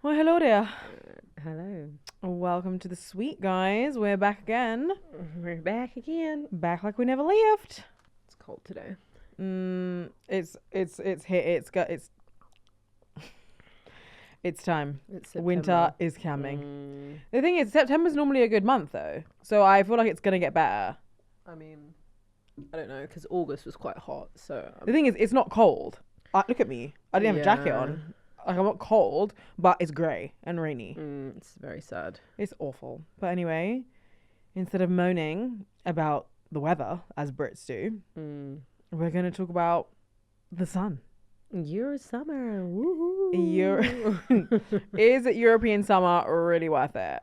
Well, hello there. Hello. Welcome to the suite, guys. We're back again. We're back again. Back like we never left. It's cold today. It's time. It's Winter September. is coming. The thing is, September's normally a good month though, so I feel like it's gonna get better. I mean, I don't know, because August was quite hot, so... The thing is, it's not cold. Look at me. I didn't have a jacket on. Like, I'm not cold, but it's grey and rainy. It's very sad. It's awful. But anyway, instead of moaning about the weather, as Brits do, we're going to talk about the sun. Your summer. Woohoo. Is European summer really worth it?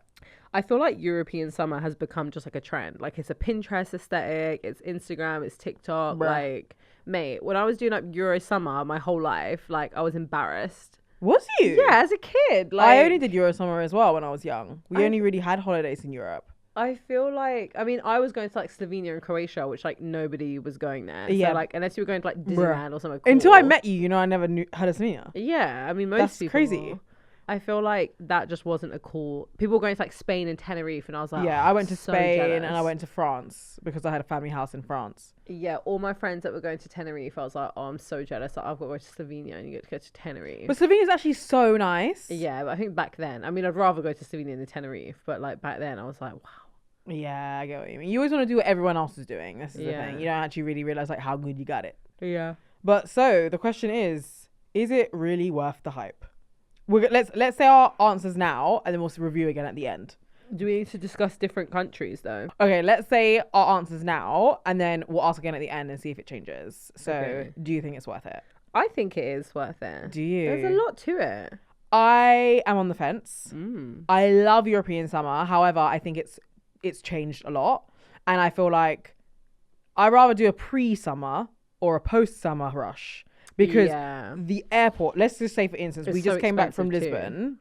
I feel like European summer has become just like a trend. Like, it's a Pinterest aesthetic, it's Instagram, it's TikTok. Bruh. Like, mate, when I was doing like Euro summer my whole life, like, I was embarrassed. Was you? Yeah, as a kid. Like, I only did Euro summer as well when I was young. We only really had holidays in Europe. I feel like, I mean, I was going to like Slovenia and Croatia, which like nobody was going there. Yeah. So like, unless you were going to like Disneyland or something. Until I cool. met you, I never heard of Slovenia. Yeah, I mean, most That's people. crazy. I feel like that just wasn't a cool. People were going to like Spain and Tenerife, and I was like, Yeah, oh, I went to so Spain jealous. and I went to France because I had a family house in France. Yeah, all my friends that were going to Tenerife, I was like, oh, I'm so jealous. Like, I've got to go to Slovenia and you get to go to Tenerife. But Slovenia is actually so nice. Yeah, but I think back then, I mean, I'd rather go to Slovenia than Tenerife, but like back then, I was like, wow. Yeah, I get what you mean. You always want to do what everyone else is doing. This is the Yeah. thing. You don't actually really realize like how good you got it. Yeah. But so the question is it really worth the hype? Let's say our answers now, and then we'll review again at the end. Do we need to discuss different countries though? Okay, let's say our answers now, and then we'll ask again at the end and see if it changes. So, Okay. do you think it's worth it? I think it is worth it. Do you? There's a lot to it. I am on the fence. I love European summer. However, I think it's changed a lot, and I feel like I'd rather do a pre-summer or a post-summer rush because Yeah. the airport. Let's just say, for instance, It's we so just came back from expensive too. Lisbon.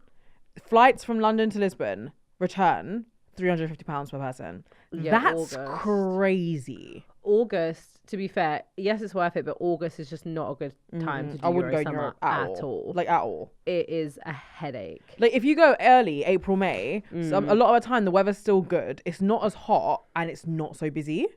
Flights from London to Lisbon return £350 per person. Yeah, That's August. crazy. August, to be fair, yes, it's worth it, but August is just not a good time to do I wouldn't go Euro in summer Europe at all. Like at all. It is a headache. Like if you go early, April, May, a lot of the time the weather's still good. It's not as hot and it's not so busy.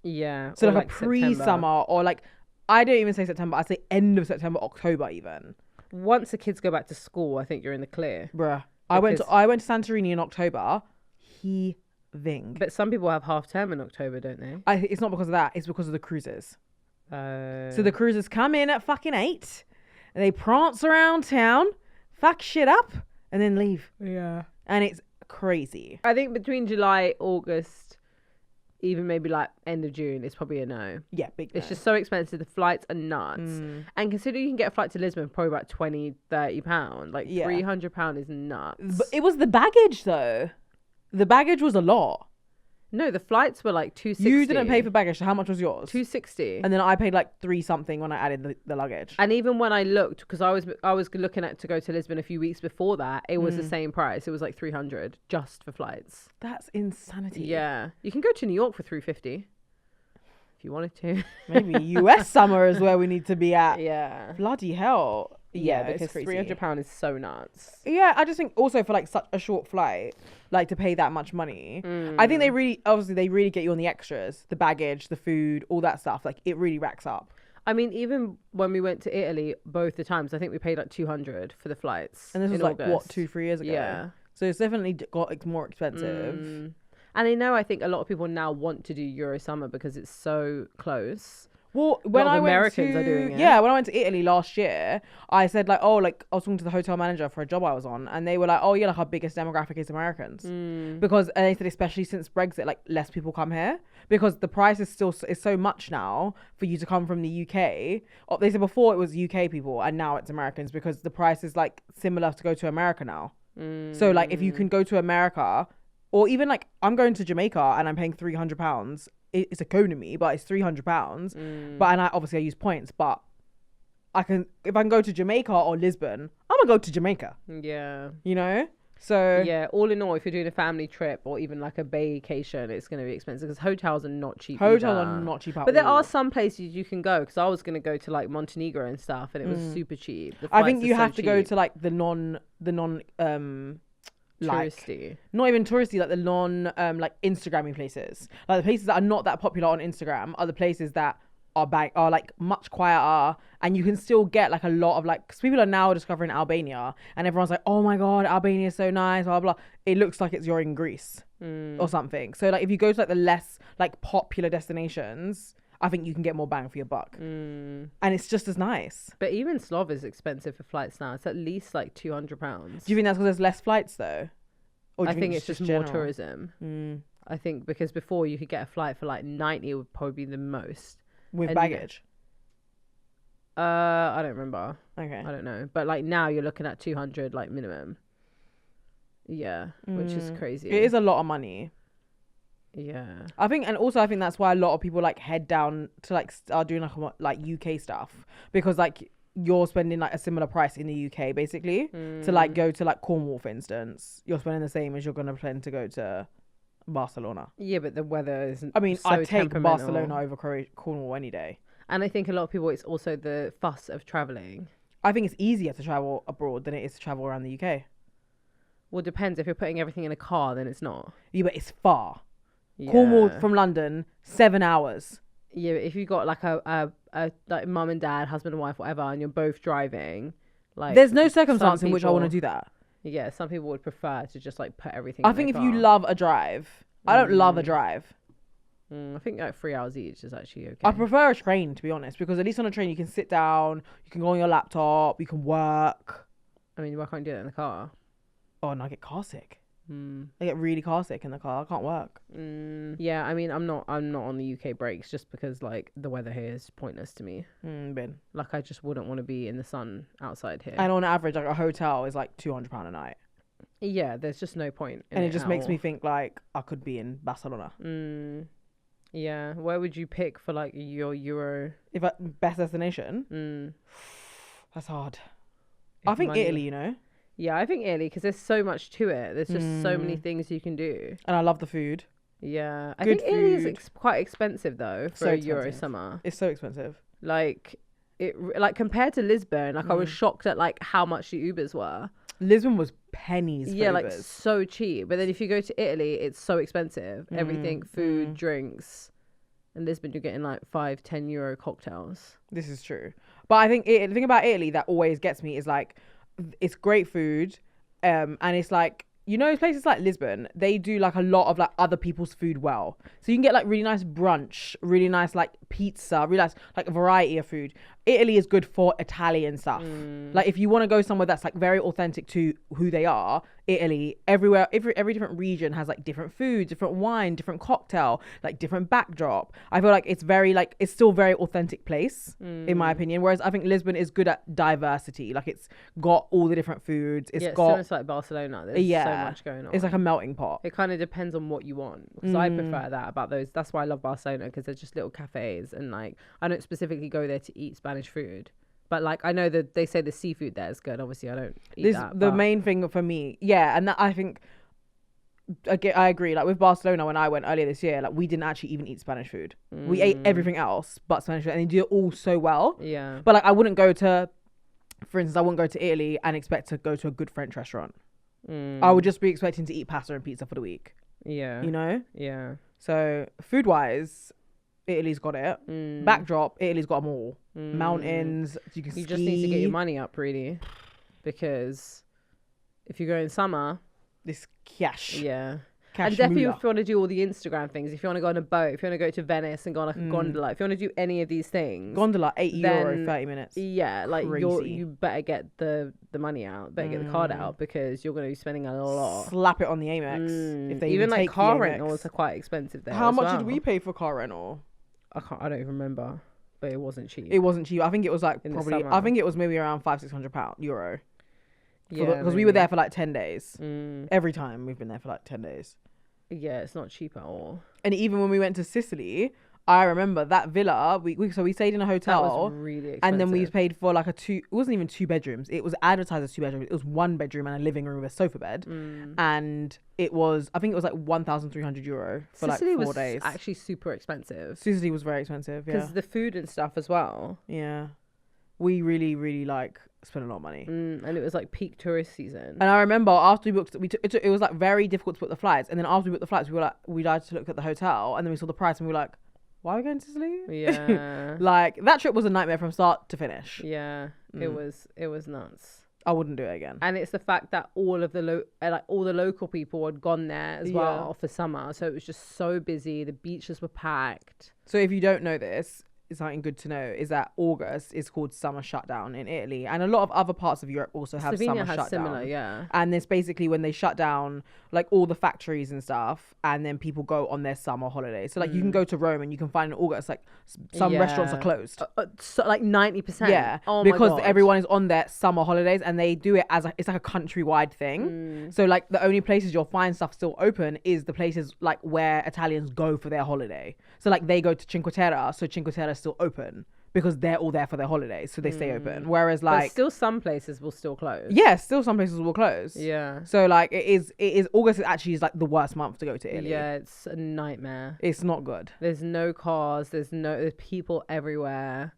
Yeah. So or like a September. pre-summer or like, I don't even say September. I say end of September, October even. Once the kids go back to school, I think you're in the clear. Bruh. I went to Santorini in October. Heaving. But some people have half term in October, don't they? It's not because of that. It's because of the cruises. So So the cruisers come in at fucking 8 and they prance around town, fuck shit up, and then leave. yeah. And it's crazy. I think between July, August, even maybe like end of June, it's probably a no. Yeah, big It's no. just so expensive. The flights are nuts. And consider you can get a flight to Lisbon for probably about £20-30. Like Yeah. £300 is nuts. But it was the baggage though. The baggage was a lot. No, the flights were like 260. You didn't pay for baggage, so how much was yours? 260. And then I paid like 3 something when I added the luggage. And even when I looked, because I was looking at to go to Lisbon a few weeks before that, it was the same price. It was like 300 just for flights. That's insanity. Yeah, you can go to New York for 350 if you wanted to. Maybe US summer is where we need to be at. Yeah, Bloody hell. Yeah, because it's crazy. £300 is so nuts. Yeah, I just think also for like such a short flight, like to pay that much money, I think they really get you on the extras, the baggage, the food, all that stuff. Like it really racks up. I mean, even when we went to Italy, both the times, I think we paid like 200 for the flights. And this was in like what, August. 2-3 years ago. Yeah. So it's definitely got like, more expensive. And I know, I think a lot of people now want to do Euro summer because it's so close. Well, when lot of I went Americans to, are doing it. Yeah, when I went to Italy last year, I said like, oh, like I was talking to the hotel manager for a job I was on, and they were like, oh yeah, like our biggest demographic is Americans, because and they said especially since Brexit, like less people come here because the price is so much now for you to come from the UK. Or they said before it was UK people, and now it's Americans because the price is like similar to go to America now. So like if you can go to America, or even like I'm going to Jamaica and I'm paying £300. It's economy, but it's £300. But and I use points, but if I can go to Jamaica or Lisbon, I'm gonna go to Jamaica. Yeah. You know? So Yeah, all in all, if you're doing a family trip or even like a vacation, it's going to be expensive because hotels are not cheap. hotels either. are not cheap at But there all. are some places you can go because I was going to go to like Montenegro and stuff, and it was super cheap. The I think flights are you so have to go cheap. to like the non like Touristy. not even touristy, like the non like Instagrammy places. Like the places that are not that popular on Instagram are the places that are like much quieter, and you can still get like a lot of like, because people are now discovering Albania and everyone's like, oh my god, Albania is so nice, blah blah blah. It looks like you're in Greece or something. So like if you go to like the less like popular destinations, I think you can get more bang for your buck, and it's just as nice. But even Slov is expensive for flights now. It's at least like £200. Do you think that's because there's less flights though? Or do I you think it's just more general? tourism. I think because before you could get a flight for like 90 would probably be the most. With And- baggage. I don't remember. Okay. I don't know. But like now you're looking at 200 like minimum. Yeah, which is crazy. It is a lot of money. Yeah. I think, and also I think that's why a lot of people like head down to like start doing like UK stuff, because like you're spending like a similar price in the UK basically to like go to like Cornwall, for instance. You're spending the same as you're gonna plan to go to Barcelona. Yeah, but the weather isn't. I mean, so I take temperamental. Barcelona over Cornwall any day. And I think a lot of people, it's also the fuss of traveling. I think it's easier to travel abroad than it is to travel around the UK. Well, it depends. If you're putting everything in a car, then it's not. Yeah, but it's far. Yeah. Cornwall from London, 7 hours. Yeah, but if you got like a like mum and dad, husband and wife, whatever, and you're both driving, like There's no circumstance some in which I want to people- do that. Yeah, some people would prefer to just like put everything. I in think their if you car. love a drive, I don't love a drive. I think like 3 hours each is actually okay. I prefer a train, to be honest, because at least on a train you can sit down, you can go on your laptop, you can work. I mean, why can't you do it in the car? Oh, and I get car sick. I get really car sick in the car. I can't work. Yeah, I mean, I'm not on the UK breaks just because like the weather here is pointless to me. Bin. Like I just wouldn't want to be in the sun outside here. And on average, like a hotel is like £200 a night, Yeah, there's just no point. In and it just at makes all. me think like I could be in Barcelona. Yeah, where would you pick for like your Euro? If best destination, that's hard. I If think money- Italy, you know, Yeah, I think Italy because there's so much to it. There's just so many things you can do. and I love the food. Yeah, I Good think Italy is food. quite expensive though for So a Euro expensive. summer. It's so expensive. Like like compared to Lisbon, like I was shocked at like how much the Ubers were. Lisbon was pennies. For Yeah, like Ubers. so cheap. But then if you go to Italy, it's so expensive. Everything, food, drinks. In Lisbon, you're getting like €5-10 cocktails. This is true. But I think the thing about Italy that always gets me is like, it's great food. And it's like, you know, places like Lisbon, they do like a lot of like other people's food well. So you can get like really nice brunch, really nice like pizza, really nice like a variety of food. Italy is good for Italian stuff. Like if you want to go somewhere that's like very authentic to who they are, Italy, everywhere, every different region has like different food, different wine, different cocktail, like different backdrop. I feel like it's very like, it's still very authentic place in my opinion. Whereas I think Lisbon is good at diversity. Like it's got all the different foods. It's Yeah, it's got, similar to like Barcelona. There's so much going on. it's like a melting pot. It kind of depends on what you want. Because I prefer that about those. That's why I love Barcelona because they're just little cafes. And like, I don't specifically go there to eat Spanish food. But like, I know that they say the seafood there is good. Obviously, I don't eat that. The but- main thing for me, yeah, and that I think, I agree. Like with Barcelona, when I went earlier this year, like we didn't actually even eat Spanish food. We ate everything else but Spanish food, and they do it all so well. Yeah. But like, I wouldn't go to, for instance, I wouldn't go to Italy and expect to go to a good French restaurant. I would just be expecting to eat pasta and pizza for the week. Yeah. You know. Yeah. So food wise, Italy's got it. Backdrop, Italy's got them all. Mountains, you can You ski. just need to get your money up, really. Because if you go in summer, This cash. yeah. Cash And definitely moolah. if you want to do all the Instagram things, if you want to go on a boat, if you want to go to Venice and go on like a gondola, if you want to do any of these things, Gondola, €8, then- 30 minutes. yeah, like Crazy. you better get the money out, better get the card out because you're going to be spending a lot. Slap it on the Amex. If they Even like take the car Amex. rentals are quite expensive there. How as much well. did we pay for car rental? I don't even remember, but it wasn't cheap. It wasn't cheap. I think it was like In the probably. summer. I think it was maybe around €500-600 euro. Yeah, Because we were there for like 10 days. Mm. Every time we've been there for like 10 days. Yeah, it's not cheap at all. And even when we went to Sicily, I remember that villa. So we stayed in a That hotel. was really expensive. And then we paid for like it wasn't even 2 bedrooms. It was advertised as 2 bedrooms. It was 1 bedroom and a living room with a sofa bed. And I think it was like €1,300 for Sicily like 4 was days. actually super expensive. Sicily was very expensive. Yeah. Because the food and stuff as well. Yeah. We really, really like spent a lot of money. And it was like peak tourist season. And I remember after we booked, it was like very difficult to book the flights. And then after we booked the flights, we were like, we tried to look at the hotel and then we saw the price and we were like, why are we going to Sicily? Yeah. Like that trip was a nightmare from start to finish. Yeah. It was nuts. I wouldn't do it again. And it's the fact that all of the all the local people had gone there as well for summer, so it was just so busy. The beaches were packed. So if you don't know this, it's something good to know is that August is called summer shutdown in Italy, and a lot of other parts of Europe also have Slovenia summer has shutdown. similar, yeah. And it's basically when they shut down like all the factories and stuff, and then people go on their summer holiday. So like you can go to Rome and you can find in August like some restaurants are closed. So like 90%. Yeah, oh my because God. everyone is on their summer holidays and they do it as it's like a countrywide thing. So like the only places you'll find stuff still open is the places like where Italians go for their holiday. So like they go to Cinque Terre, so Cinque Terre is still open because they're all there for their holidays, so they stay open. Whereas like but still some places will still close. yeah, still some places will close. Yeah. So like it is August actually is like the worst month to go to Italy. Yeah, it's a nightmare. It's not good. There's no cars. There's people everywhere.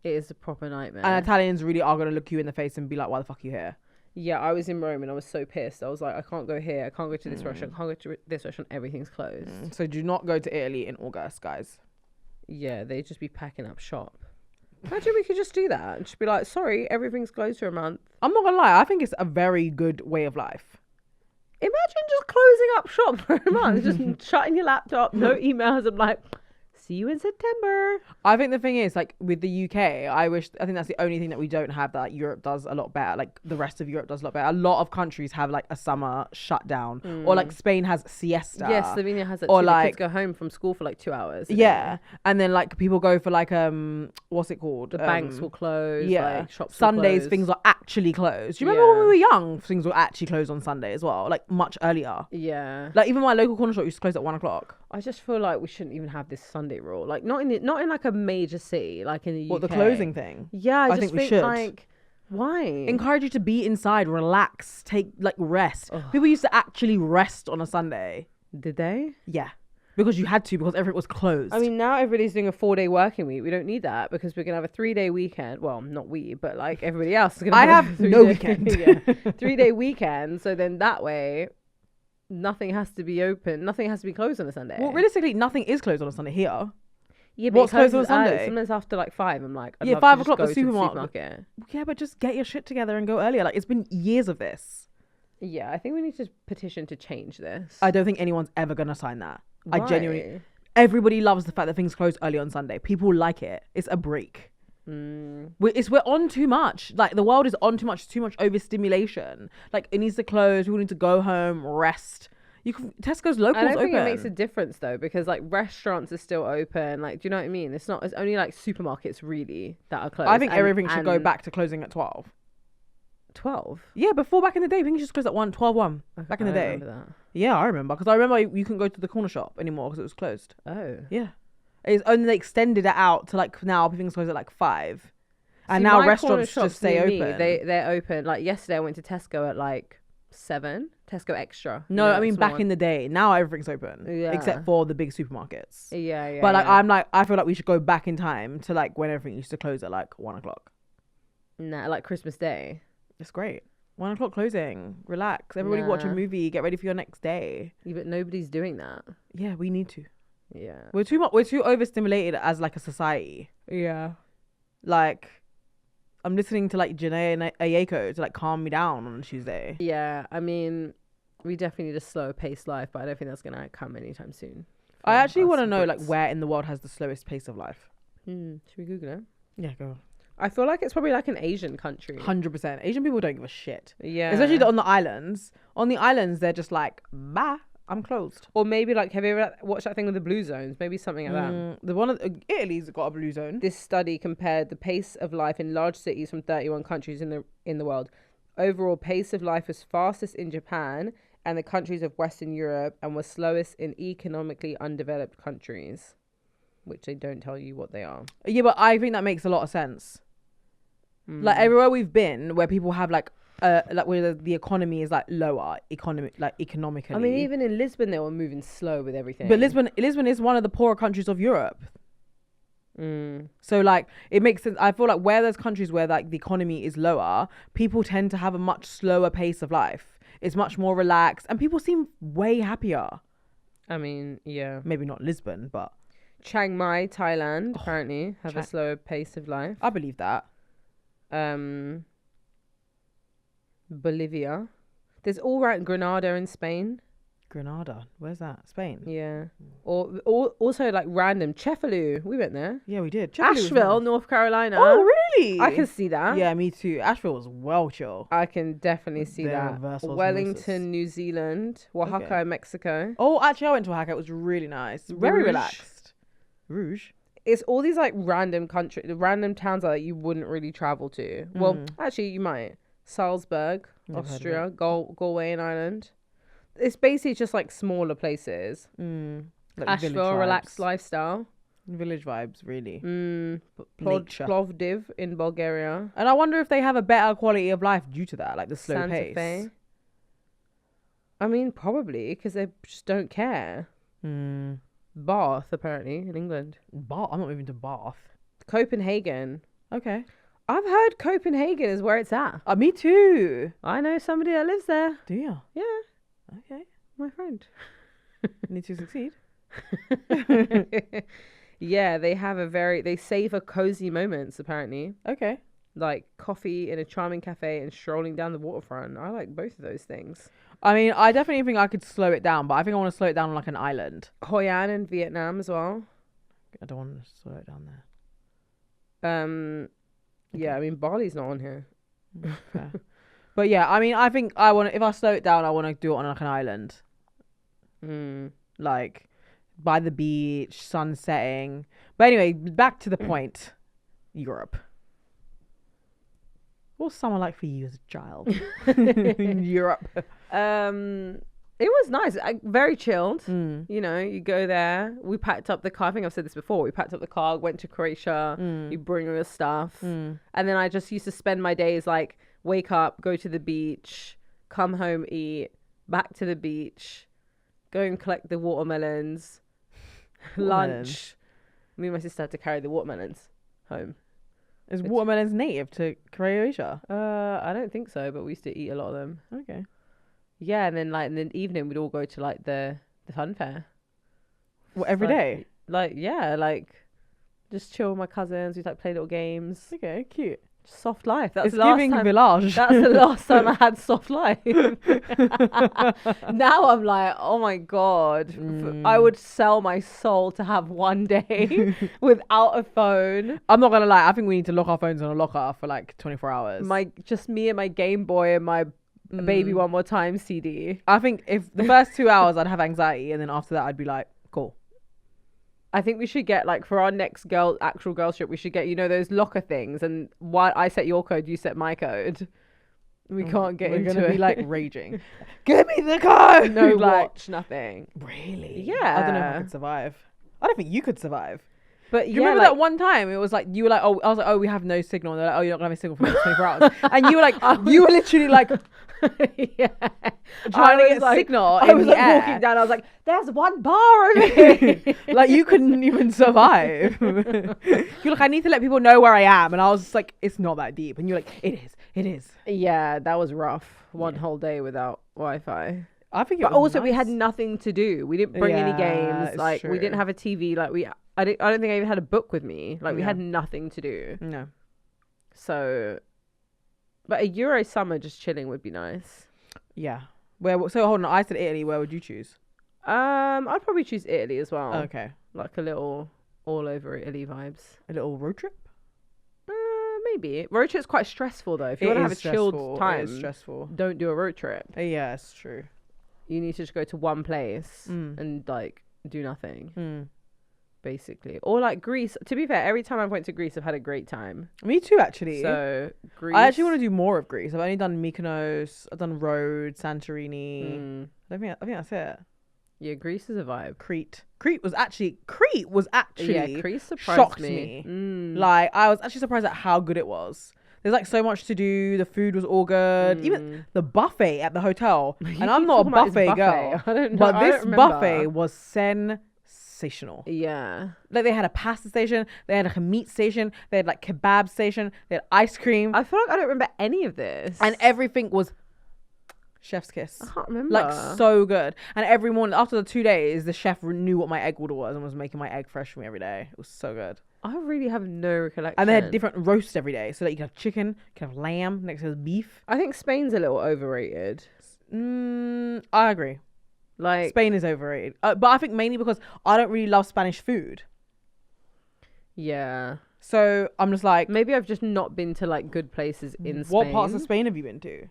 It is a proper nightmare. And Italians really are going to look you in the face and be like, why the fuck are you here? Yeah, I was in Rome and I was so pissed. I was like, I can't go here. I can't go to this restaurant. I can't go to this restaurant. Everything's closed. So do not go to Italy in August, guys. Yeah, they'd just be packing up shop. Imagine we could just do that and just be like, sorry, everything's closed for a month. I'm not gonna lie, I think it's a very good way of life. Imagine just closing up shop for a month, just shutting your laptop, no emails. I'm like, see you in September. I think the thing is, like with the UK, I think that's the only thing that we don't have that like, Europe does a lot better. Like the rest of Europe does a lot better. A lot of countries have like a summer shutdown, or like Spain has siesta. Yes, Slovenia has it or too. like the kids go home from school for like 2 hours. Yeah, and then like people go for like what's it called? The banks will close. Yeah, like, shops Sundays will close. things are actually closed. Do you remember when we were young? Things were actually closed on Sunday as well, like much earlier. Yeah, like even my local corner shop used to close at 1:00. I just feel like we shouldn't even have this Sunday rule. Like not in like a major city, like in the UK. What, the closing thing? Yeah, I just think we should. Like, why? Encourage you to be inside, relax, take like rest. People used to actually rest on a Sunday. Did they? Yeah, because you had to, because everything was closed. I mean, now everybody's doing a 4-day working week. We don't need that because we're gonna have a 3-day weekend. Well, not we, but like everybody else is gonna. I have no 3-day weekend. 3-day weekend. So then that way, nothing has to be open. Nothing has to be closed on a Sunday. Well, realistically, nothing is closed on a Sunday here. Yeah, but what's closed on a Sunday? Sunday? Sometimes after like 5, I'm like, I'd Yeah, love 5 to just o'clock, go the to supermarket. Yeah, but just get your shit together and go earlier. Like it's been years of this. Yeah, I think we need to petition to change this. I don't think anyone's ever gonna sign that. Why? I genuinely. Everybody loves the fact that things close early on Sunday. People like it. It's a break. We're on too much. Like the world is on too much overstimulation. Like it needs to close. People need to go home, rest. Tesco's locals I don't think open. it makes a difference though, because like restaurants are still open. Like, do you know what I mean? It's only like supermarkets really that are closed. I think everything should go back to closing at 12. 12. Yeah, before back in the day, I think it just closed at 12:1. Back in the day. Remember that. Yeah, I remember, because I remember you couldn't go to the corner shop anymore because it was closed. Oh. Yeah, it's only they extended it out to like now everything's closed at like 5, and See, now my restaurants corner just stay shops near open. me, they're open. Like yesterday, I went to Tesco at like 7. Tesco Extra. No, I mean back in the day. Now everything's open, Yeah. except for the big supermarkets. Yeah. But like yeah. I feel like we should go back in time to like when everything used to close at like 1:00. Nah, like Christmas Day. It's great. 1:00 closing. Relax. Everybody watch a Nah. movie. Get ready for your next day. Yeah, but nobody's doing that. Yeah, we need to. Yeah. We're too overstimulated as like a society. Yeah. Like, I'm listening to like Janae and Ayeko to like calm me down on a Tuesday. Yeah, I mean, we definitely need a slower paced life, but I don't think that's gonna come anytime soon. I actually us want to know like Brits. where in the world has the slowest pace of life. Should we Google it? Yeah, go on. I feel like it's probably like an Asian country. 100%. Asian people don't give a shit. Yeah. Especially on the islands. On the islands, they're just like, bah, I'm closed. Or maybe like, have you ever watched that thing with the blue zones? Maybe something like that. The one of Italy's got a blue zone. This study compared the pace of life in large cities from 31 countries in the world. Overall pace of life was fastest in Japan and the countries of Western Europe, and was slowest in economically undeveloped countries. which they don't tell you what they are. Yeah, but I think that makes a lot of sense. Like everywhere we've been, where people have like where the economy is like lower, economically. I mean, even in Lisbon, they were moving slow with everything. But Lisbon is one of the poorer countries of Europe. So like it makes sense. I feel like where there's countries where like the economy is lower, people tend to have a much slower pace of life. It's much more relaxed, and people seem way happier. I mean, yeah. Maybe not Lisbon, but Chiang Mai, Thailand, apparently have a slower pace of life. I believe that. Bolivia. There's all right Granada in Spain. Granada, where's that? Spain. Yeah. Or also like random Cefalù. We went there. Yeah, we did. Asheville, North Carolina. Oh, really? I can see that. Yeah, me too. Asheville was well chill. I can definitely see that. Wellington, New Zealand. Oaxaca, Mexico. Oh, actually, I went to Oaxaca. It was really nice. Very relaxed. Rouge. It's all these like random random towns that you wouldn't really travel to. Well, actually, you might. Salzburg, Austria, Galway Ireland. It's basically just like smaller places. Like Asheville, relaxed lifestyle. Village vibes, really. Plovdiv in Bulgaria. And I wonder if they have a better quality of life due to that, like the slow Santa pace. Fe. I mean, probably, because they just don't care. Bath, apparently, in England. Bath? I'm not moving to Bath. Copenhagen. Okay. I've heard Copenhagen is where it's at. Me too. I know somebody that lives there. Do you? Yeah. Okay. My friend. Need to succeed. Yeah, they savor cozy moments, apparently. Okay. Like coffee in a charming cafe and strolling down the waterfront. I like both of those things. I mean, I definitely think I could slow it down, but I think I want to slow it down on like an island. Hoi An in Vietnam as well. I don't want to slow it down there. Yeah, I mean, Bali's not on here. Fair. But yeah, I mean, I think if I slow it down, I want to do it on like an island. Like by the beach, sun setting. But anyway, back to the point. Europe. What's summer like for you as a child? In Europe. It was nice. Very chilled. You know, you go there. We packed up the car. I think I've said this before. We packed up the car, went to Croatia. You bring your stuff. And then I just used to spend my days like wake up, go to the beach, come home, eat, back to the beach, go and collect the watermelons. Lunch. Me and my sister had to carry the watermelons home. Is watermelons native to Croatia? I don't think so, but we used to eat a lot of them. Okay. Yeah, and then like in the evening we'd all go to like the fun fair. What, every day? Like yeah, like just chill with my cousins. We'd like play little games. Okay, cute. Soft life. That's It's the last giving time. village. That's the last time I had soft life. Now I'm like, oh my god, I would sell my soul to have one day without a phone. I'm not gonna lie. I think we need to lock our phones on a locker for like 24 hours. Just me and my Game Boy and my Baby One More Time CD. I think if the first 2 hours I'd have anxiety, and then after that I'd be like, cool. I think we should get like for our next actual girl trip, we should get, you know, those locker things, and while I set your code, you set my code. We can't get into it. We're gonna be like raging. Give me the code. No like, watch, nothing. Really? Yeah. I don't know if I could survive. I don't think you could survive. But do you remember that one time? It was like you were like, oh, I was like, oh, we have no signal. And they're like, oh, you're not gonna have a signal for the next 24 hours. And you were like, you were literally like, yeah, trying to get a signal. I was like walking down. I was like, there's one bar over here. Like you couldn't even survive. You're like, I need to let people know where I am, and I was like, it's not that deep. And you're like, it is. Yeah, that was rough. One whole day without Wi-Fi. I think, but also we had nothing to do. We didn't bring any games. Like true. We didn't have a TV. Like I don't think I even had a book with me. Like we had nothing to do. No. So, but a Euro summer just chilling would be nice. Yeah. So hold on. I said Italy. Where would you choose? I'd probably choose Italy as well. Okay. Like a little all over Italy vibes. A little road trip. Maybe road trip's quite stressful though. If you want to have a chilled time, it is stressful. Don't do a road trip. Yeah, it's true. You need to just go to one place and like do nothing. Basically, or like Greece. To be fair, every time I've went to Greece, I've had a great time. Me too, actually. So Greece. I actually want to do more of Greece. I've only done Mykonos. I've done Rhodes, Santorini. I think that's it. Yeah, Greece is a vibe. Crete was actually Yeah, Crete surprised shocked me. Like, I was actually surprised at how good it was. There's like so much to do. The food was all good. Even the buffet at the hotel. And I'm not a buffet girl. I don't know. But I this don't remember. buffet was sensational. Yeah. Like, they had a pasta station, they had like a meat station, they had like kebab station, they had ice cream. I feel like I don't remember any of this. And everything was chef's kiss. I can't remember. Like, so good. And every morning, after the 2 days, the chef knew what my egg order was and was making my egg fresh for me every day. It was so good. I really have no recollection. And they had different roasts every day. So that you could have chicken, you could have lamb, next to beef. I think Spain's a little overrated. I agree. Like, Spain is overrated. But I think mainly because I don't really love Spanish food. yeah. So I'm just like, Maybe I've just not been to like good places in Spain. what parts of Spain have you been to?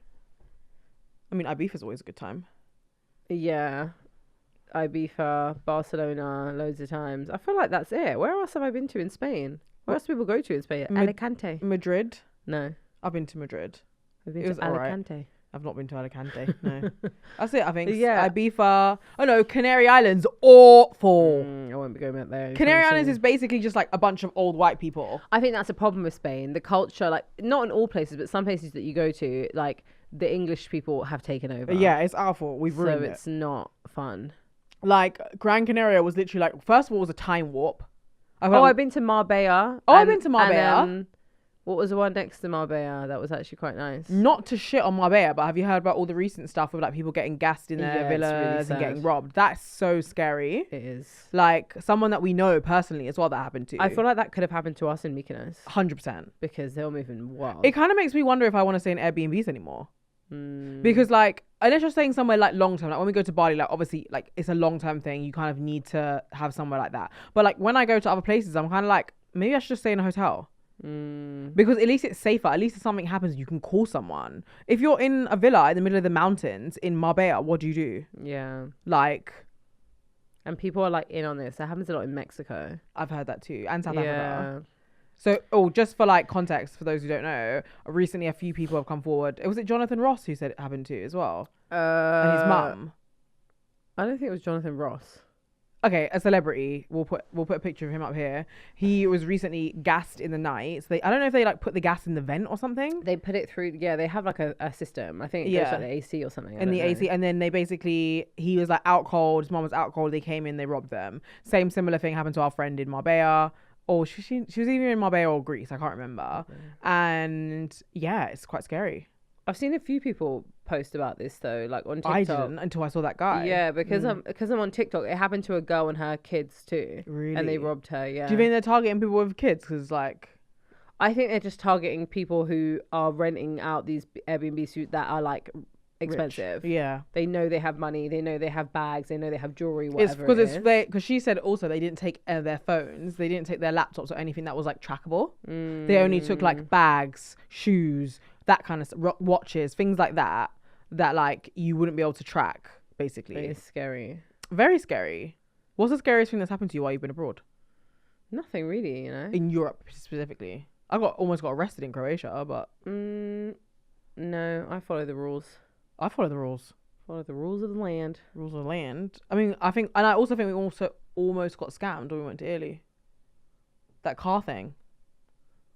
I mean, Ibiza is always a good time. Yeah. Ibiza, Barcelona, loads of times. I feel like that's it. Where else have I been to in Spain? Where else do people go to in Spain? Alicante. Madrid. No. I've been to Madrid. I've been It was to alright. Alicante. I've not been to Alicante. No. That's it, I think. Yeah. Ibiza. Oh no, Canary Islands. Awful. I won't be going back there. Canary Islands is basically just like a bunch of old white people. I think that's a problem with Spain. The culture, like, not in all places, but some places that you go to, like, the English people have taken over. Yeah, it's our fault. We've ruined So it. it's not fun. Like, Gran Canaria was literally like, first of all, it was a time warp. I've been to Marbella. I've been to Marbella. And, what was the one next to Marbella? That was actually quite nice. Not to shit on Marbella, but have you heard about all the recent stuff with like people getting gassed in their Yeah, it's really villas and sad. getting robbed? That's so scary. It is. Like, someone that we know personally as well that happened to. I feel like that could have happened to us in Mykonos 100%. because they were moving wild. It kind of makes me wonder if I want to stay in Airbnbs anymore. Because like, unless you're staying somewhere like long term, like when we go to Bali, like obviously like it's a long term thing, you kind of need to have somewhere like that. But like when I go to other places, I'm kind of like, maybe I should just stay in a hotel. Because at least it's safer. At least if something happens, you can call someone. If you're in a villa in the middle of the mountains in Marbella, what do you do? Yeah. Like, And people are like in on this. That happens a lot in Mexico. I've heard that too, and South Yeah. Africa. So, just for like context, for those who don't know, recently a few people have come forward. Was it Jonathan Ross who said it happened to as well, and his mum? I don't think it was Jonathan Ross. Okay, a celebrity. We'll put a picture of him up here. He was recently gassed in the night. So I don't know if they like put the gas in the vent or something. They put it through. Yeah, they have like a system. I think it goes like the AC or something. In the AC, and then he was like out cold. His mum was out cold. They came in, they robbed them. Similar thing happened to our friend in Marbella. Or she was either in Marbella or Greece. I can't remember. And yeah, it's quite scary. I've seen a few people post about this though, like on TikTok. I didn't until I saw that guy. Yeah, because I'm on TikTok. It happened to a girl and her kids too. Really? And they robbed her. Yeah. Do you think they're targeting people with kids? Because like, I think they're just targeting people who are renting out these Airbnbs that are like expensive. rich. Yeah. They know they have money. They know they have bags. They know they have jewelry. Whatever. Because she said also they didn't take their phones. They didn't take their laptops or anything that was like trackable. They only took like bags, shoes, that kind of watches, things like that. That like you wouldn't be able to track. Basically, It's scary. Very scary. What's the scariest thing that's happened to you while you've been abroad? Nothing really, you know. In Europe specifically. I almost got arrested in Croatia, but No, I follow the rules. I follow the rules. Follow the rules of the land. Rules of the land. I mean, I also think we also almost got scammed when we went to Italy. That car thing.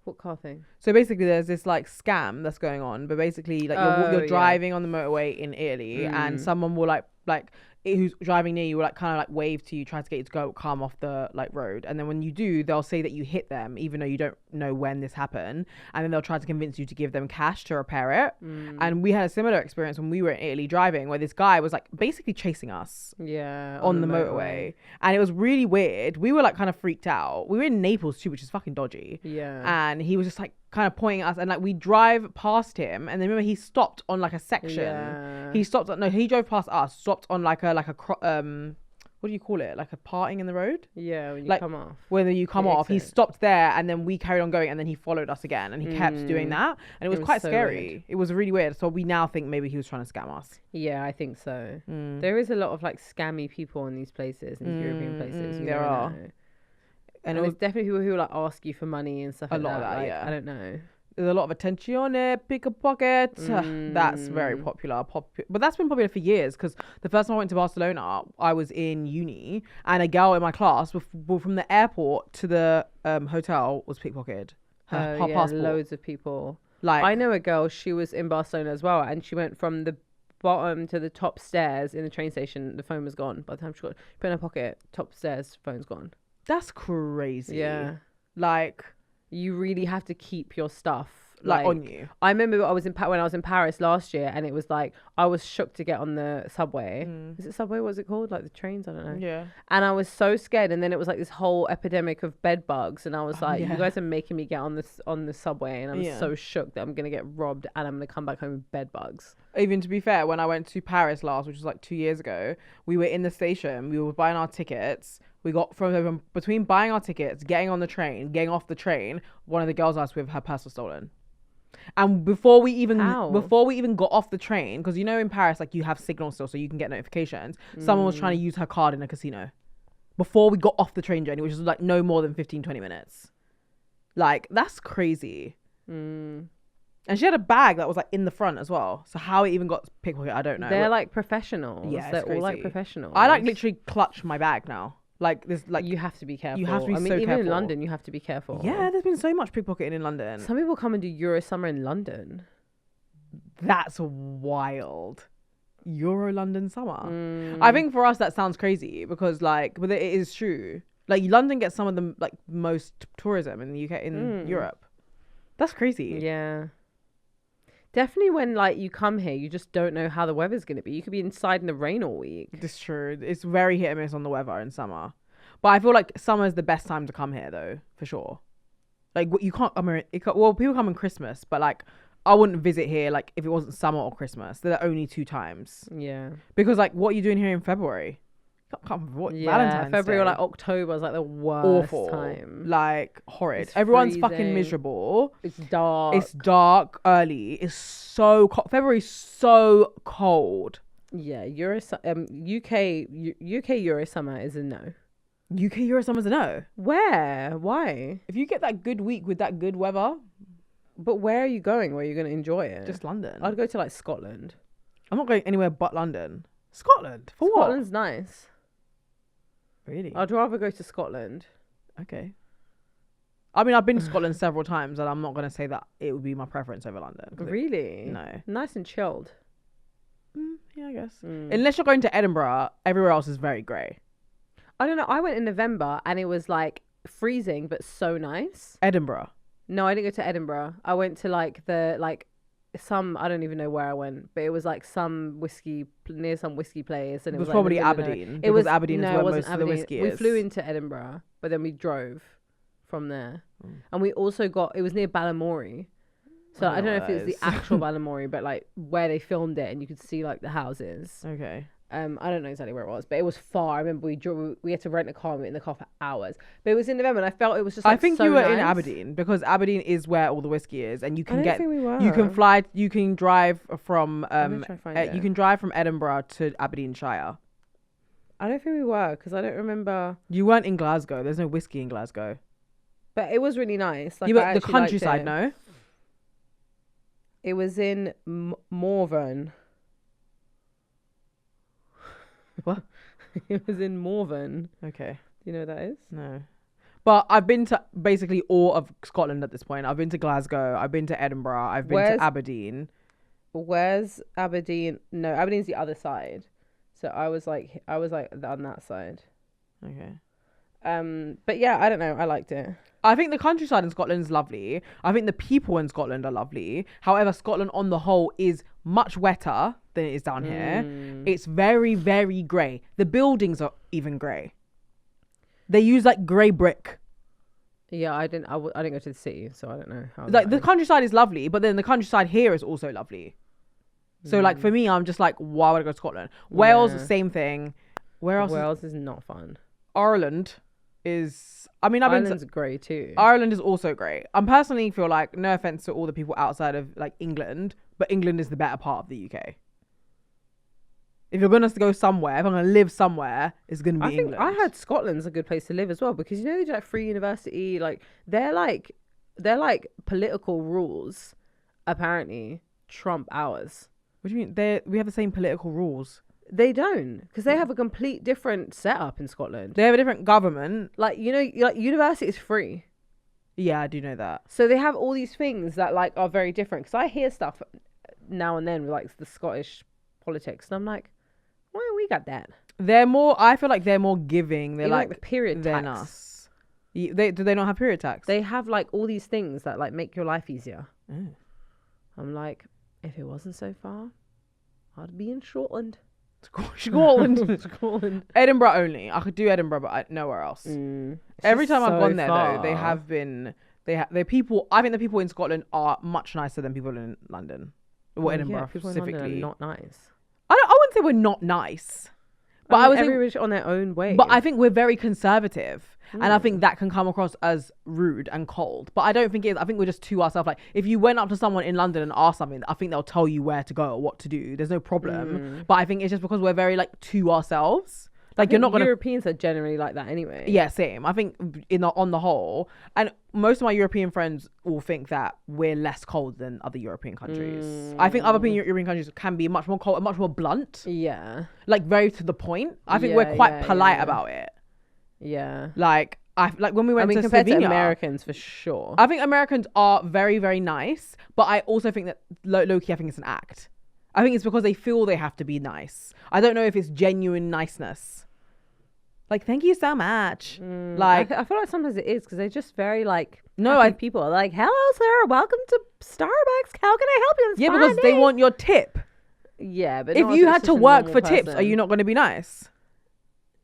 What car thing? So basically, there's this like scam that's going on, but basically, like you're driving on the motorway in Italy, and someone will like who's driving near you will like kind of like wave to you, try to get you to come off the like road, and then when you do, they'll say that you hit them, even though you don't know when this happened, and then they'll try to convince you to give them cash to repair it. And we had a similar experience when we were in Italy driving, where this guy was like basically chasing us. Yeah. On the motorway, and it was really weird. We were like kind of freaked out. We were in Naples too, which is fucking dodgy. Yeah. And he was just like kind of pointing at us, and like we drive past him, and then remember he stopped on like a section. Yeah. He drove past us, stopped on what do you call it? Like a parting in the road? Yeah, when you like, come off. Whether you come The off, he exit. stopped there, and then we carried on going, and then he followed us again, and he kept doing that, and it was quite so scary. weird. It was really weird. So we now think maybe he was trying to scam us. Yeah, I think so. There is a lot of like scammy people in these places, in these European places. You there never are. know. And And there's definitely people who like ask you for money and stuff A like lot of that. that, Like, yeah. I don't know. There's a lot of attenzione, pickpocket. That's very popular. But that's been popular for years because the first time I went to Barcelona, I was in uni and a girl in my class, from the airport to the hotel, was pickpocketed. Her passport. Loads of people. Like, I know a girl, she was in Barcelona as well, and she went from the bottom to the top stairs in the train station. The phone was gone by the time she put it in her pocket. Top stairs, phone's gone. that's crazy. Yeah. Like, You really have to keep your stuff like on you. I remember when I was in Paris last year, and it was like I was shook to get on the subway. Is it subway? What's it called? Like the trains? I don't know. Yeah. And I was so scared, and then it was like this whole epidemic of bed bugs, and I was like, yeah. "You guys are making me get on the subway, and I'm Yeah. so shook that I'm gonna get robbed, and I'm gonna come back home with bed bugs." Even to be fair, when I went to Paris last, which was like 2 years ago, we were in the station, we were buying our tickets. We got from between buying our tickets, getting on the train, getting off the train, one of the girls I was with, her purse was stolen. And before we even got off the train, because you know in Paris, like, you have signal still, so you can get notifications. Someone was trying to use her card in a casino before we got off the train journey, which was like no more than 15-20 minutes. Like, that's crazy. And she had a bag that was like in the front as well. So how it even got pickpocketed, I don't know. They're like professionals. Yeah, They're it's all like crazy. professionals. I like literally clutch my bag now. Like, this, like, You have to be careful. You have to be I mean, so even careful. in London, you have to be careful. yeah, there's been so much pickpocketing in London. Some people come and do Euro summer in London. That's wild. Euro London summer. I think for us that sounds crazy because, like, but it is true. Like, London gets some of the like most tourism in the UK, in Europe. That's crazy. Yeah. Definitely when like you come here, you just don't know how the weather's going to be. You could be inside in the rain all week. It's true. It's very hit and miss on the weather in summer. But I feel like summer is the best time to come here, though, for sure. Like, you can't. I mean, well, people come in Christmas, but like, I wouldn't visit here like if it wasn't summer or Christmas. They're the only two times. Yeah. Because like, what are you doing here in February? Valentine's February Day. or like October is like the worst Awful. time. Like, horrid. It's Everyone's fucking freezing. miserable. It's dark. It's dark early. It's so cold. February's so cold. Yeah, UK Euro summer is a no. UK Euro summer's a no. Where? Why? If you get that good week with that good weather, But where are you going? Where are you going to enjoy it? just London. I'd go to like Scotland. I'm not going anywhere but London. Scotland? For Scotland's nice. what? Really? I'd rather go to Scotland. Okay. I mean, I've been to Scotland several times, and I'm not going to say that it would be my preference over London. Really? No. Nice and chilled. Yeah, I guess. Unless you're going to Edinburgh, everywhere else is very grey. I don't know. I went in November and it was like freezing, but so nice. Edinburgh. No, I didn't go to Edinburgh. I went to like I don't even know where I went, but it was like near some whiskey place, and It was like, probably no, no, no. Aberdeen. It Because was Aberdeen no, is it where wasn't most of the Aberdeen. whiskey We is. flew into Edinburgh, but then we drove from there, and we also it was near Balamory. So I don't know if it was the actual Balamory, but like where they filmed it, and you could see like the houses. Okay. I don't know exactly where it was, but it was far. I remember we had to rent a car and we were in the car for hours. But it was in November, and I felt it was just like, I think so you were in nice. Aberdeen because Aberdeen is where all the whiskey is, and you can think we were. you can fly, you can drive from gonna try find it. you can drive from Edinburgh to Aberdeenshire. I don't think we were, because I don't remember. You weren't in Glasgow. There's no whiskey in Glasgow. But it was really nice. Like, Yeah, but I the actually liked countryside, it. no. It was in Morven. What? It was in Morven. Okay. Do you know what that is? No. But I've been to basically all of Scotland at this point. I've been to Glasgow. I've been to Edinburgh. I've been to Aberdeen. Where's Aberdeen? No, Aberdeen's the other side. So I was like on that side. Okay. But yeah, I don't know. I liked it. I think the countryside in Scotland is lovely. I think the people in Scotland are lovely. However, Scotland on the whole is much wetter than it is down here. It's very, very grey. The buildings are even grey. They use like grey brick. Yeah, I didn't go to the city, so I don't know how. Like, the countryside is lovely, but then the countryside here is also lovely. So like for me, I'm just like, why would I go to Scotland? Wales, the same thing. Where else? Wales is not fun. Ireland is. I mean, I've been Ireland's great too. Ireland is also great. I personally feel like, no offense to all the people outside of like England, but England is the better part of the UK. If you're gonna go somewhere, if I'm gonna live somewhere, it's gonna be England. I heard Scotland's a good place to live as well, because you know they do like free university, like they're like their like political rules apparently trump ours. What do you mean? We have the same political rules. They don't, because they have a complete different setup in Scotland. They have a different government. Like, you know, like university is free. Yeah, I do know that. So they have all these things that like are very different. Because I hear stuff now and then with like the Scottish politics, and I'm like, why we got that? They're more. I feel like they're more giving. They're Even, like the period than tax. us. Do they not have period tax? They have like all these things that like make your life easier. Oh. I'm like, if it wasn't so far, I'd be in Scotland. Scotland. Scotland. Edinburgh only. I could do Edinburgh, but nowhere else. Every time I've gone there, though, they have been. They're people. I think the people in Scotland are much nicer than people in London or Edinburgh people specifically. in London are not nice. I wouldn't say we're not nice, but I was everybody's on their own way. But I think we're very conservative. And I think that can come across as rude and cold. But I don't think it is. I think we're just to ourselves. Like, if you went up to someone in London and asked something, I think they'll tell you where to go or what to do. There's no problem. But I think it's just because we're very, like, to ourselves. Like, you're not going to... Europeans are generally like that anyway. Yeah, same. I think on the whole, and most of my European friends all think that we're less cold than other European countries. I think other European countries can be much more cold and much more blunt. Yeah. Like, very to the point. I think we're quite polite about it. Yeah. Like when we went to compared Slovenia, to Americans for sure. I think Americans are very, very nice, but I also think that low-key, I think it's an act. I think it's because they feel they have to be nice. I don't know if it's genuine niceness. Like, thank you so much. Like, I feel like sometimes it is because they're just very like people are like, hello sir, welcome to Starbucks. How can I help you? Yeah, because they want your tip. Yeah, but if you had to work for tips, are you not going to be nice?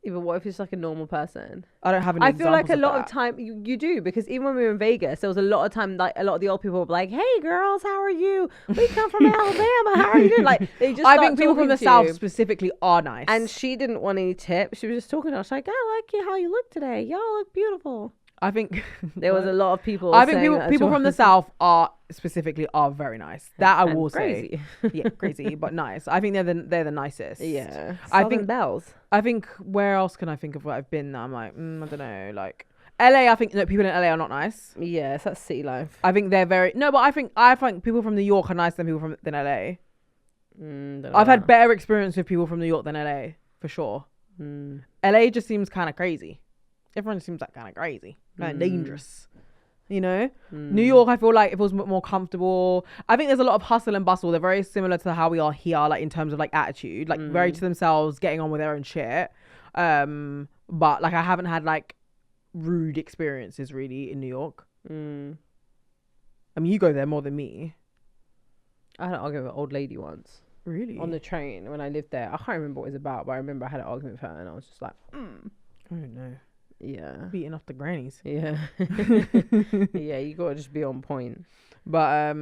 Even what if it's like a normal person? I don't have any I feel like a lot of of time you do, because even when we were in Vegas, there was a lot of time like a lot of the old people were like, "Hey girls, how are you? We come from Alabama. How are you doing?" Like they just. I think people from the South specifically are nice. And she didn't want any tips. She was just talking to us like, "I like you how you look today. Y'all look beautiful." I think there was a lot of people. I think people from the South are very nice. That I will crazy. say. Yeah, crazy, but nice. I think they're the nicest. Yeah. I think bells. I think where else can I think of where I've been? That I'm like, I don't know, like LA. I think people in LA are not nice. Yeah, that's city life. I think they're very but I think people from New York are nicer than people than LA. I've had better experience with people from New York than LA for sure. LA just seems kind of crazy. Everyone seems like kind of crazy, kind of dangerous. You know, New York, I feel like it feels more comfortable. I think there's a lot of hustle and bustle. They're very similar to how we are here, like in terms of like attitude, like very to themselves, getting on with their own shit. But like I haven't had like rude experiences really in New York. I mean, you go there more than me. I had an argument with an old lady once. Really? On the train when I lived there. I can't remember what it was about, but I remember I had an argument with her and I was just like, I don't know. Yeah. Beating off the grannies. Yeah. Yeah, you gotta just be on point. But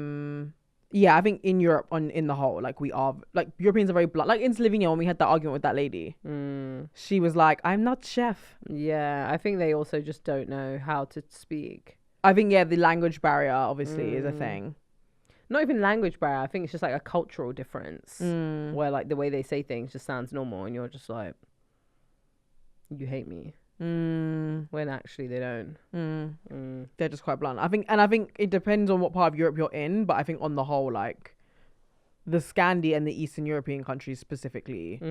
yeah, I think in Europe in the whole, like we are like Europeans are very blunt. Like in Slovenia when we had that argument with that lady, she was like, "I'm not chef." Yeah, I think they also just don't know how to speak. I think the language barrier obviously is a thing. Not even language barrier. I think it's just like a cultural difference where like the way they say things just sounds normal and you're just like, you hate me. When actually they don't. They're just quite blunt. I think it depends on what part of Europe you're in, but I think on the whole, like the Scandi and the Eastern European countries specifically.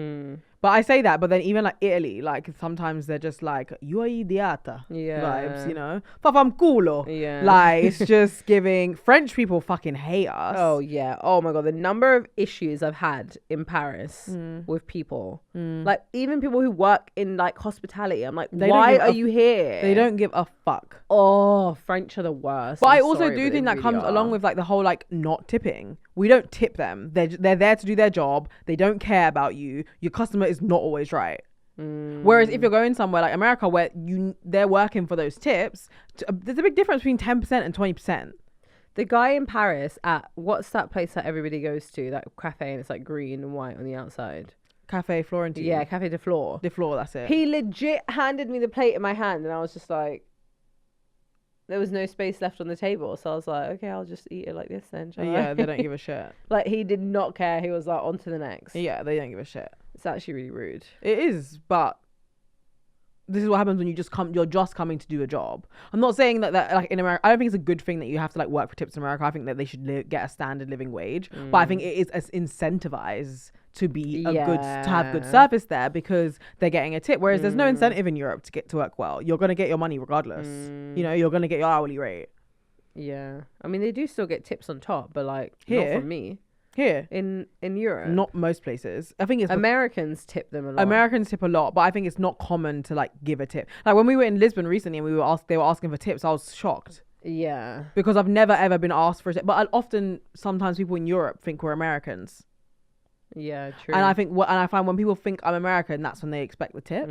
But I say that, but then even like Italy, like sometimes they're just like, "You are idiota," vibes, you know, "Fafam culo." Yeah, like it's just giving. French people fucking hate us. Oh yeah. Oh my god, the number of issues I've had in Paris with people, like even people who work in like hospitality. I'm like, why are you here? They don't give a fuck. Oh, French are the worst. But I also do think that comes along with like the whole like not tipping. We don't tip them. They're there to do their job. They don't care about you. Your customer is not always right. Whereas if you're going somewhere like America where they're working for those tips, there's a big difference between 10% and 20%. The guy in Paris at what's that place that everybody goes to, that cafe, and it's like green and white on the outside. Cafe Florentine. Yeah, Cafe de Flore. De Flore, that's it. He legit handed me the plate in my hand and I was just like, there was no space left on the table, so I was like, okay, I'll just eat it like this then. Yeah, they don't give a shit. Like he did not care. He was like, on to the next. Yeah, they don't give a shit. It's actually really rude. It is, but this is what happens when you're just coming to do a job. I'm not saying that like in America, I don't think it's a good thing that you have to like work for tips in America. I think that they should get a standard living wage, but I think it is as incentivized to be to have good service there because they're getting a tip, whereas there's no incentive in Europe to get to work well. You're going to get your money regardless. You know, you're going to get your hourly rate. Yeah, I mean they do still get tips on top, but like Here? not from me. Here in Europe, not most places. I think it's Americans tip them a lot. Americans tip a lot, but I think it's not common to like give a tip. Like when we were in Lisbon recently and they were asking for tips, I was shocked. Yeah, because I've never ever been asked for a tip. But sometimes people in Europe think we're Americans. Yeah, true. And I find when people think I'm American, that's when they expect the tip.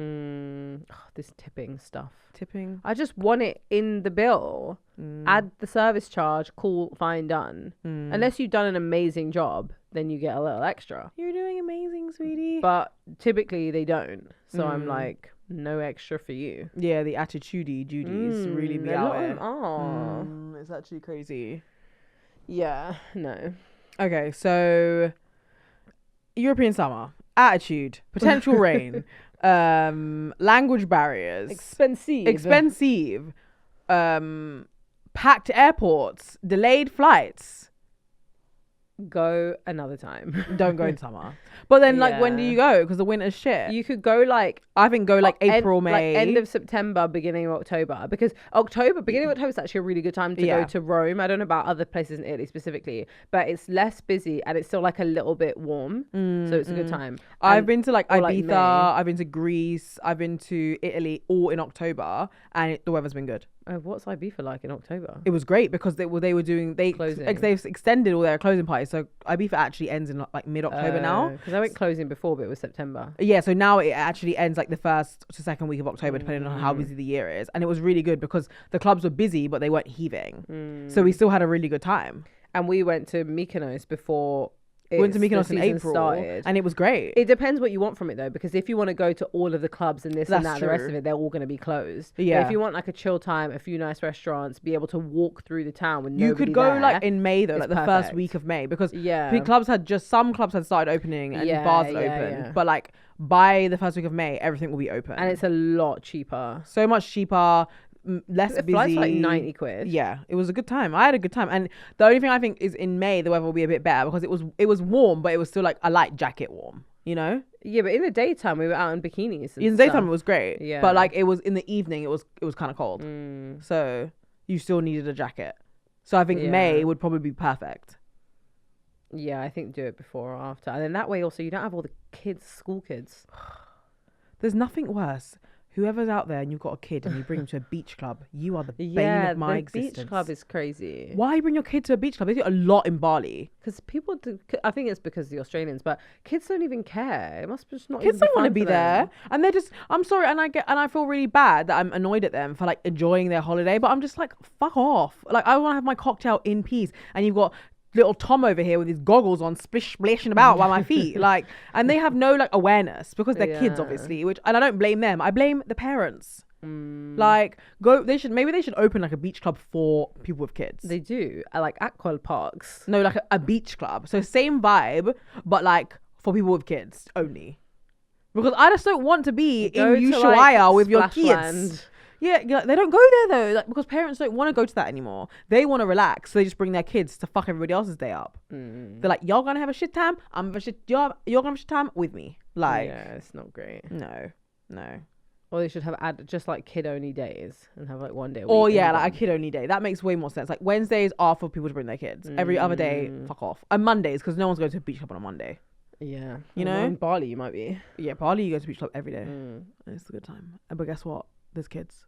This tipping stuff. Tipping. I just want it in the bill. Add the service charge. Cool, fine, done. Unless you've done an amazing job, then you get a little extra. You're doing amazing, sweetie. But typically they don't. So I'm like, no extra for you. Yeah, the attitudey duties really be out there. Oh, it's actually crazy. Yeah, no. Okay, so European summer, attitude, potential rain, language barriers, expensive, packed airports, delayed flights. Go another time. Don't go in summer. But then, like, when do you go? Because the winter's shit. You could go like, I think go like April, May, like end of September, beginning of October. Because beginning of October is actually a really good time to go to Rome. I don't know about other places in Italy specifically, but it's less busy and it's still like a little bit warm, so it's a good time. I've been to like Ibiza, I've been to Greece, I've been to Italy, all in October, and the weather's been good. What's Ibiza like in October? It was great because they've extended all their closing parties. So Ibiza actually ends in like mid-October now. Because I went closing before, but it was September. Yeah, so now it actually ends like the first to second week of October, depending on how busy the year is. And it was really good because the clubs were busy, but they weren't heaving. So we still had a really good time. And we went to Mykonos before. We went to Mykonos in April and it was great. It depends what you want from it though, because if you want to go to all of the clubs and this and that, the rest of it, they're all going to be closed. Yeah. But if you want like a chill time, a few nice restaurants, be able to walk through the town with nobody you could go there, like in May though, like the first week of May, because some clubs had started opening and bars had opened, but like by the first week of May, everything will be open and it's a lot cheaper. So much cheaper. Less busy. Flight's like 90 quid. Yeah, it was a good time. I had a good time, and the only thing I think is in May the weather will be a bit better because it was warm, but it was still like a light jacket warm. You know? Yeah, but in the daytime we were out in bikinis. In the daytime it was great. Yeah, but like it was in the evening it was kind of cold. So you still needed a jacket. So I think May would probably be perfect. Yeah, I think do it before or after, and then that way also you don't have all the school kids. There's nothing worse. Whoever's out there and you've got a kid and you bring them to a beach club, you are the bane of my existence. Beach club is crazy. Why bring your kid to a beach club? They do a lot in Bali. Because people do. I think it's because of the Australians, but kids don't even care. It must just not. Kids don't want to be there, and they're just. I'm sorry, and I feel really bad that I'm annoyed at them for like enjoying their holiday, but I'm just like, fuck off. Like I want to have my cocktail in peace, and you've got little Tom over here with his goggles on, splashing about by my feet, like, and they have no like awareness because they're kids, obviously. And I don't blame them. I blame the parents. Like, maybe they should open like a beach club for people with kids. They do, like aqua parks. No, like a beach club. So same vibe, but like for people with kids only. Because I just don't want to be in Ushuaia with your kids. Yeah, they don't go there though, like, because parents don't want to go to that anymore. They want to relax, so they just bring their kids to fuck everybody else's day up. They're like, y'all gonna have a shit time. You're gonna have a shit time with me. Like, yeah, it's not great. No. Or they should have just like kid only days and have like one day a week. Or like a kid only day. That makes way more sense. Like Wednesdays are for people to bring their kids. Every other day, fuck off. And Mondays, because no one's going to a beach club on a Monday. Yeah, you know, in Bali you might be. Yeah, Bali you go to beach club every day. And it's a good time. But guess what? There's kids.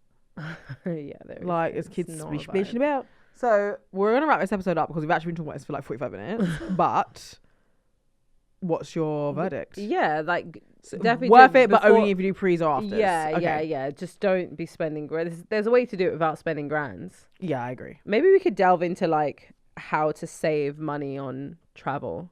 Yeah, there is. Like, it's kids splashing about. So we're gonna wrap this episode up because we've actually been talking about this for like 45 minutes. But what's your verdict? Yeah, like definitely worth it, but only if you do pre's or afters. Yeah. Just don't be spending grand. There's a way to do it without spending grands. Yeah, I agree. Maybe we could delve into like how to save money on travel.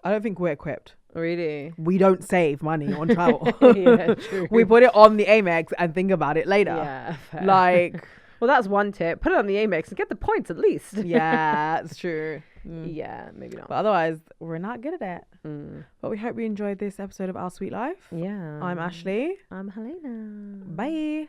I don't think we're equipped. Really? We don't save money on travel. Yeah, true. We put it on the Amex and think about it later. Yeah, fair. Like, Well, that's one tip. Put it on the Amex and get the points at least. Yeah, it's true. Yeah, maybe not. But otherwise, we're not good at it. But we hope you enjoyed this episode of Our Sweet Life. Yeah. I'm Ashlee. I'm Helena. Bye.